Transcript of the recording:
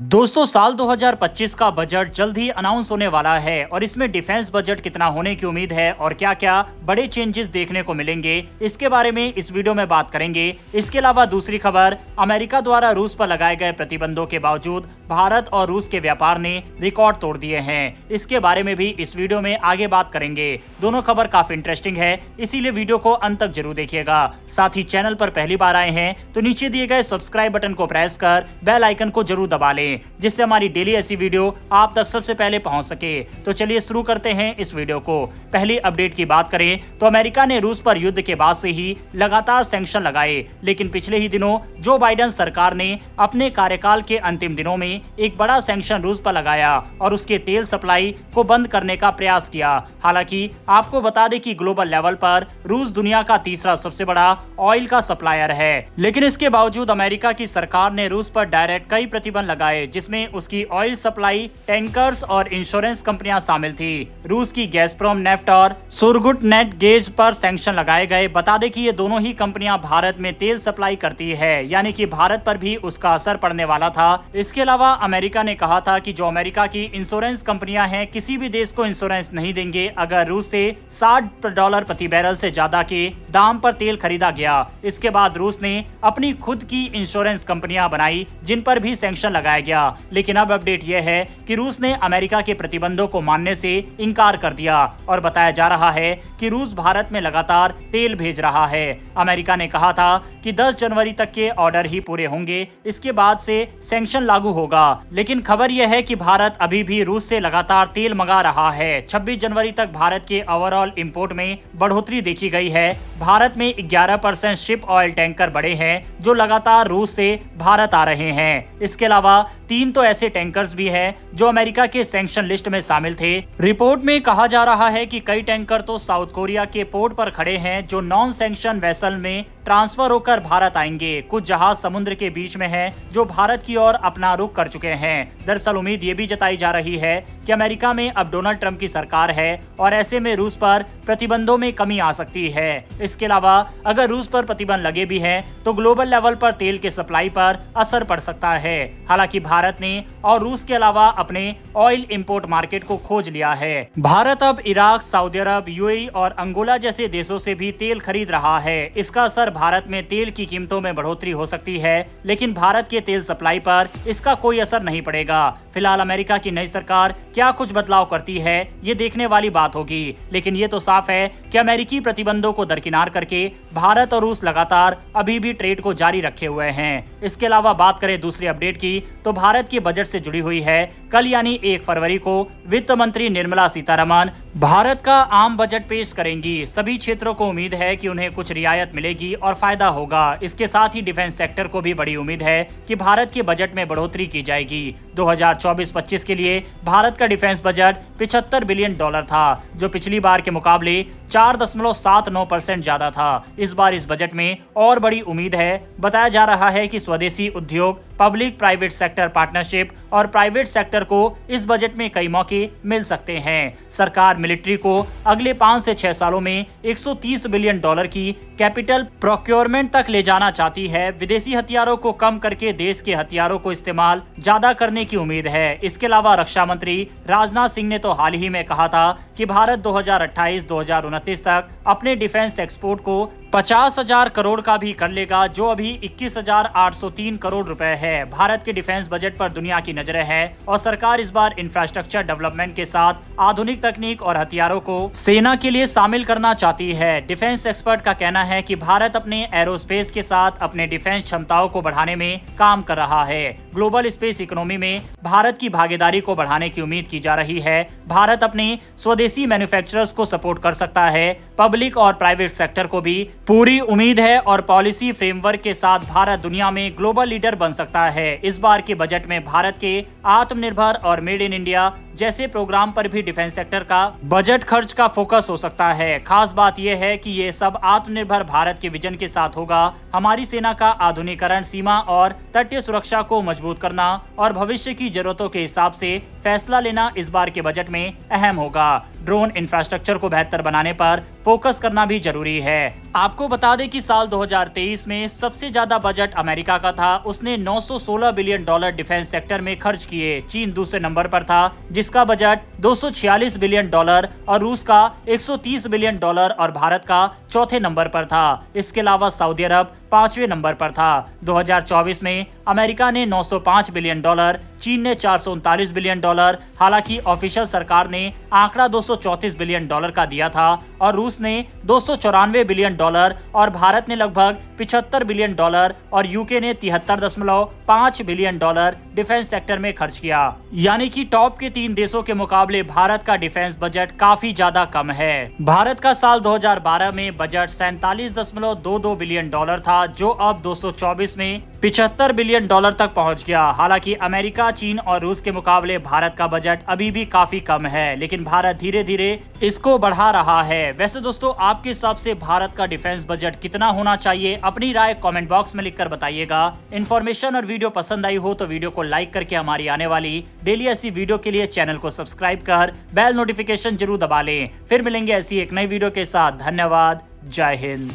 दोस्तों साल 2025 का बजट जल्द ही अनाउंस होने वाला है और इसमें डिफेंस बजट कितना होने की उम्मीद है और क्या क्या बड़े चेंजेस देखने को मिलेंगे, इसके बारे में इस वीडियो में बात करेंगे। इसके अलावा दूसरी खबर, अमेरिका द्वारा रूस पर लगाए गए प्रतिबंधों के बावजूद भारत और रूस के व्यापार ने रिकॉर्ड तोड़ दिए हैं। इसके बारे में भी इस वीडियो में आगे बात करेंगे। दोनों खबर काफी इंटरेस्टिंग है, इसीलिए वीडियो को अंत तक जरूर देखिएगा। साथ ही चैनल पर पहली बार आए हैं तो नीचे दिए गए सब्सक्राइब बटन को प्रेस कर बेल आइकन को जरूर दबा लें, जिससे हमारी डेली ऐसी वीडियो आप तक सबसे पहले पहुंच सके। तो चलिए शुरू करते हैं इस वीडियो को। पहली अपडेट की बात करें तो अमेरिका ने रूस पर युद्ध के बाद से ही लगातार सैंक्शन लगाए, लेकिन पिछले ही दिनों जो बाइडेन सरकार ने अपने कार्यकाल के अंतिम दिनों में एक बड़ा सैंक्शन रूस पर लगाया और उसके तेल सप्लाई को बंद करने का प्रयास किया। हालांकि आपको बता दें कि ग्लोबल लेवल पर रूस दुनिया का तीसरा सबसे बड़ा ऑयल का सप्लायर है, लेकिन इसके बावजूद अमेरिका की सरकार ने रूस पर डायरेक्ट कई प्रतिबंध लगाए, जिसमें उसकी ऑयल सप्लाई, टैंकर्स और इंश्योरेंस कंपनियां शामिल थी। रूस की गैसप्रोम नेफ्ट और सुरगुटनेट गेज पर सैंक्शन लगाए गए। बता दें कि ये दोनों ही कंपनियां भारत में तेल सप्लाई करती है, यानी कि भारत पर भी उसका असर पड़ने वाला था। इसके अलावा अमेरिका ने कहा था कि जो अमेरिका की इंश्योरेंस कंपनियां हैं किसी भी देश को इंश्योरेंस नहीं देंगे अगर रूस से $60 प्रति बैरल से ज्यादा के दाम पर तेल खरीदा गया। इसके बाद रूस ने अपनी खुद की इंश्योरेंस कंपनियां बनाई जिन पर भी सैंक्शन लगाया गया, लेकिन अब अपडेट यह है कि रूस ने अमेरिका के प्रतिबंधों को मानने से इनकार कर दिया और बताया जा रहा है कि रूस भारत में लगातार तेल भेज रहा है। अमेरिका ने कहा था कि 10 जनवरी तक के ऑर्डर ही पूरे होंगे, इसके बाद से सैंक्शन लागू होगा, लेकिन खबर यह है कि भारत अभी भी रूस से लगातार तेल मंगा रहा है। 26 जनवरी तक भारत के ओवरऑल इंपोर्ट में बढ़ोतरी देखी गई है। भारत में 11% शिप ऑयल टैंकर बढ़े हैं जो लगातार रूस से भारत आ रहे हैं। इसके अलावा 3 तो ऐसे टैंकर्स भी हैं जो अमेरिका के सैंक्शन लिस्ट में शामिल थे। रिपोर्ट में कहा जा रहा है कि कई टैंकर तो साउथ कोरिया के पोर्ट पर खड़े हैं जो नॉन सैंक्शन वेसल में ट्रांसफर होकर भारत आएंगे। कुछ जहाज समुद्र के बीच में हैं जो भारत की ओर अपना रुख कर चुके हैं। दरअसल उम्मीद ये भी जताई जा रही है कि अमेरिका में अब डोनाल्ड ट्रंप की सरकार है और ऐसे में रूस पर प्रतिबंधों में कमी आ सकती है। इसके अलावा अगर रूस पर प्रतिबंध लगे भी हैं तो ग्लोबल लेवल पर तेल के सप्लाई पर असर पड़ सकता है। हालांकि भारत ने और रूस के अलावा अपने ऑयल इंपोर्ट मार्केट को खोज लिया है। भारत अब इराक, सऊदी अरब, यूएई और अंगोला जैसे देशों से भी तेल खरीद रहा है। इसका असर भारत में तेल की कीमतों में बढ़ोतरी हो सकती है, लेकिन भारत के तेल सप्लाई पर इसका कोई असर नहीं पड़ेगा। फिलहाल अमेरिका की नई सरकार क्या कुछ बदलाव करती है ये देखने वाली बात होगी, लेकिन ये तो साफ है कि अमेरिकी प्रतिबंधों को दरकिनार करके भारत और रूस लगातार अभी भी ट्रेड को जारी रखे हुए हैं। इसके अलावा बात करें दूसरी अपडेट की तो भारत के बजट से जुड़ी हुई है। कल यानी 1 फरवरी को वित्त मंत्री निर्मला सीतारमण भारत का आम बजट पेश करेंगी। सभी क्षेत्रों को उम्मीद है कि उन्हें कुछ रियायत मिलेगी और फायदा होगा। इसके साथ ही डिफेंस सेक्टर को भी बड़ी उम्मीद है कि भारत के बजट में बढ़ोतरी की जाएगी। 2024-25 के लिए भारत का डिफेंस बजट $75 बिलियन था, जो पिछली बार के मुकाबले 4.79% ज्यादा था। इस बार इस बजट में और बड़ी उम्मीद है। बताया जा रहा है कि स्वदेशी उद्योग, पब्लिक प्राइवेट सेक्टर पार्टनरशिप और प्राइवेट सेक्टर को इस बजट में कई मौके मिल सकते हैं। सरकार मिलिट्री को अगले 5 से 6 सालों में $130 बिलियन की कैपिटल प्रोक्योरमेंट तक ले जाना चाहती है। विदेशी हथियारों को कम करके देश के हथियारों को इस्तेमाल ज्यादा करने की उम्मीद है। इसके अलावा रक्षा मंत्री राजनाथ सिंह ने तो हाल ही में कहा था कि भारत 2028-2029 तक अपने डिफेंस एक्सपोर्ट को 50,000 करोड़ का भी कर लेगा, जो अभी 21,803 करोड़ रुपए है। भारत के डिफेंस बजट पर दुनिया की नजरें हैं और सरकार इस बार इंफ्रास्ट्रक्चर डेवलपमेंट के साथ आधुनिक तकनीक और हथियारों को सेना के लिए शामिल करना चाहती है। डिफेंस एक्सपर्ट का कहना है कि भारत अपने एरोस्पेस के साथ अपने डिफेंस क्षमताओं को बढ़ाने में काम कर रहा है। ग्लोबल स्पेस इकोनॉमी में भारत की भागीदारी को बढ़ाने की उम्मीद की जा रही है। भारत अपने स्वदेशी मैन्युफैक्चरर्स को सपोर्ट कर सकता है। पब्लिक और प्राइवेट सेक्टर को भी पूरी उम्मीद है और पॉलिसी फ्रेमवर्क के साथ भारत दुनिया में ग्लोबल लीडर बन सकता है। इस बार के बजट में भारत के आत्मनिर्भर और मेड इन इंडिया जैसे प्रोग्राम पर भी डिफेंस सेक्टर का बजट खर्च का फोकस हो सकता है। खास बात यह है कि ये सब आत्मनिर्भर भारत के विजन के साथ होगा। हमारी सेना का आधुनिकीकरण, सीमा और तटीय सुरक्षा को मजबूत करना और भविष्य की जरूरतों के हिसाब से फैसला लेना इस बार के बजट में अहम होगा। ड्रोन इंफ्रास्ट्रक्चर को बेहतर बनाने पर फोकस करना भी जरूरी है। आपको बता दें कि साल 2023 में सबसे ज्यादा बजट अमेरिका का था। उसने 916 बिलियन डॉलर डिफेंस सेक्टर में खर्च किए। चीन दूसरे नंबर पर था, जिसका बजट 246 बिलियन डॉलर और रूस का 130 बिलियन डॉलर और भारत का चौथे नंबर पर था। इसके अलावा सऊदी अरब 5वें नंबर पर था। 2024 में अमेरिका ने 905 बिलियन डॉलर, चीन ने 439 बिलियन डॉलर, हालांकि ऑफिशियल सरकार ने आंकड़ा 234 बिलियन डॉलर का दिया था और रूस ने 294 बिलियन डॉलर और भारत ने लगभग 75 बिलियन डॉलर और यूके ने 73.5 बिलियन डॉलर डिफेंस सेक्टर में खर्च किया। यानी कि टॉप के 3 देशों के मुकाबले भारत का डिफेंस बजट काफी ज्यादा कम है। भारत का साल 2012 में बजट 47.22 बिलियन डॉलर था, जो अब 224 में 75 बिलियन डॉलर तक पहुंच गया। हालांकि अमेरिका, चीन और रूस के मुकाबले भारत का बजट अभी भी काफी कम है, लेकिन भारत धीरे धीरे इसको बढ़ा रहा है। वैसे दोस्तों, आपके हिसाब से भारत का डिफेंस बजट कितना होना चाहिए? अपनी राय कमेंट बॉक्स में लिखकर बताइएगा। इन्फॉर्मेशन और वीडियो पसंद आई हो तो वीडियो को लाइक करके हमारी आने वाली डेली ऐसी वीडियो के लिए चैनल को सब्सक्राइब कर बेल नोटिफिकेशन जरूर दबा लें। फिर मिलेंगे ऐसी एक नई वीडियो के साथ। धन्यवाद। जय हिंद।